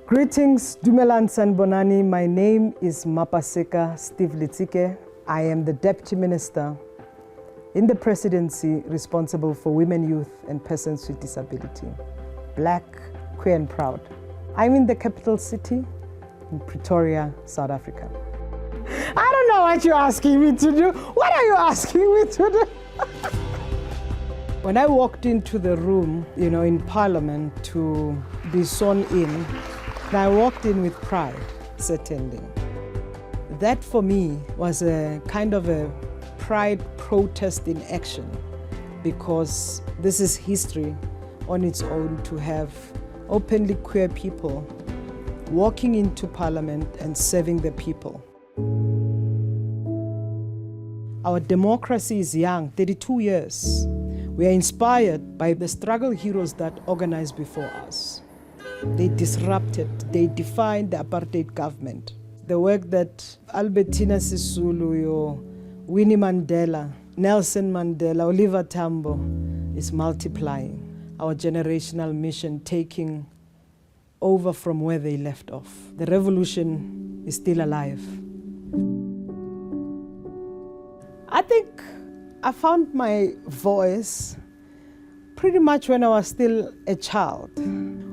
Greetings, Dumelan Sanbonani. My name is Mmapaseka Steve Letsike. I am the Deputy Minister in the Presidency responsible for women, youth, and persons with disability. Black, queer, and proud. I'm in the capital city, in Pretoria, South Africa. I don't know what you're asking me to do. What are you asking me to do? When I walked into the room, in Parliament to be sworn in, I walked in with pride, certainly. That for me was a kind of a pride protest in action, because this is history on its own to have openly queer people walking into Parliament and serving the people. Our democracy is young, 32 years. We are inspired by the struggle heroes that organized before us. They disrupted, they defined the apartheid government. The work that Albertina Sisulu, Winnie Mandela, Nelson Mandela, Oliver Tambo is multiplying. Our generational mission taking over from where they left off. The revolution is still alive. I think I found my voice pretty much when I was still a child.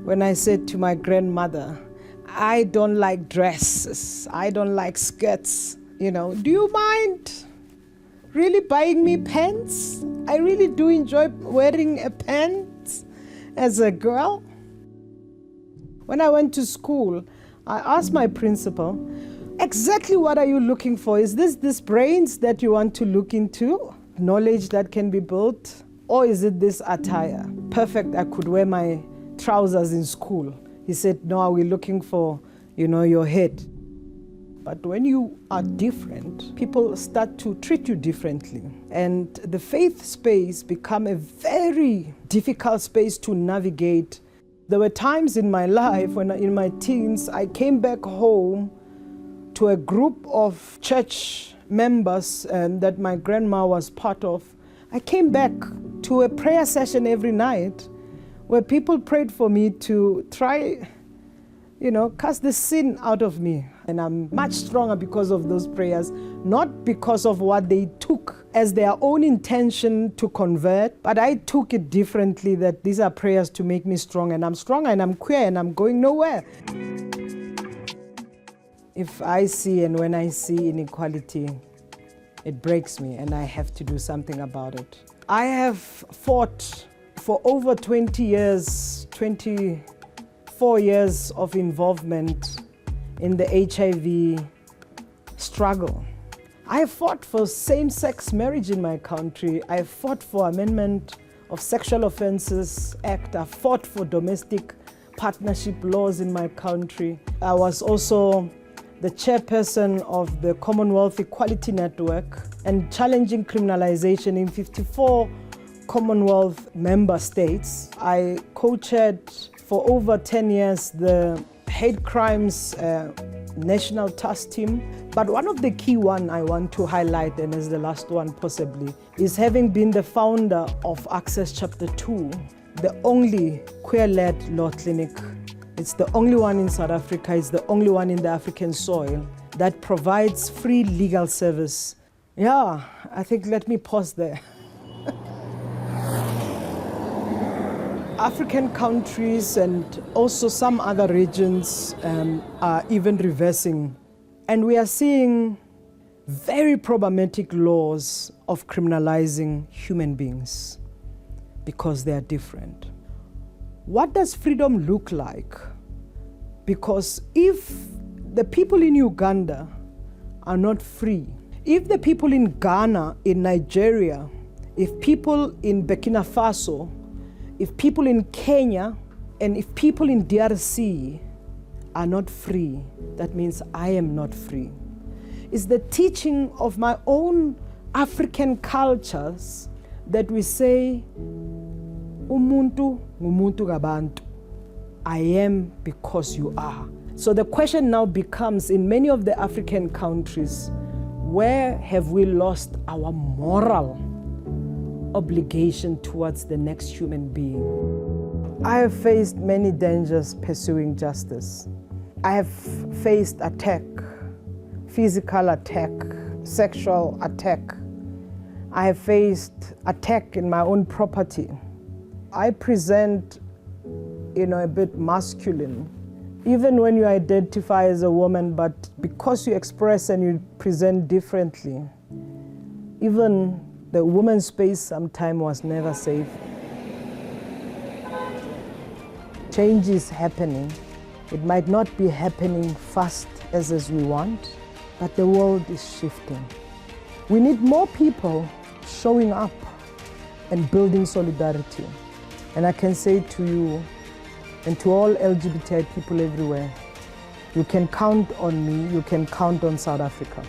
When I said to my grandmother, I don't like dresses, I don't like skirts, do you mind really buying me pants? I really do enjoy wearing a pants as a girl. When I went to school, I asked my principal, exactly what are you looking for? Is this brains that you want to look into? Knowledge that can be built? Or is it this attire? Perfect, I could wear my trousers in school. He said, no, we're looking for, your head. But when you are different, people start to treat you differently. And the faith space become a very difficult space to navigate. There were times in my life when in my teens, I came back home to a group of church members that my grandma was part of. I came back to a prayer session every night where people prayed for me to try, cast the sin out of me. And I'm much stronger because of those prayers, not because of what they took as their own intention to convert, but I took it differently, that these are prayers to make me strong, and I'm strong, and I'm queer, and I'm going nowhere. If I see and when I see inequality, it breaks me, and I have to do something about it. I have fought for over 20 years, 24 years of involvement in the HIV struggle. I fought for same-sex marriage in my country. I fought for amendment of Sexual Offences Act. I fought for domestic partnership laws in my country. I was also the chairperson of the Commonwealth Equality Network and challenging criminalization in 54 Commonwealth member states. I co-chaired for over 10 years the Hate Crimes National Task Team. But one of the key one I want to highlight, and as the last one possibly, is having been the founder of Access Chapter 2, the only queer-led law clinic. It's the only one in South Africa, it's the only one in the African soil that provides free legal service. Yeah, I think let me pause there. African countries and also some other regions are even reversing. And we are seeing very problematic laws of criminalizing human beings because they are different. What does freedom look like? Because if the people in Uganda are not free, if the people in Ghana, in Nigeria, if people in Burkina Faso, if people in Kenya, and if people in DRC are not free, that means I am not free. It's the teaching of my own African cultures that we say, Umuntu ngumuntu gabantu. I am because you are. So the question now becomes, in many of the African countries, where have we lost our moral obligation towards the next human being? I have faced many dangers pursuing justice. I have faced attack, physical attack, sexual attack. I have faced attack in my own property. I present, a bit masculine, even when you identify as a woman, but because you express and you present differently, even the woman's space sometimes was never safe. Change is happening. It might not be happening fast as we want, but the world is shifting. We need more people showing up and building solidarity. And I can say to you and to all LGBTI people everywhere, you can count on me, you can count on South Africa.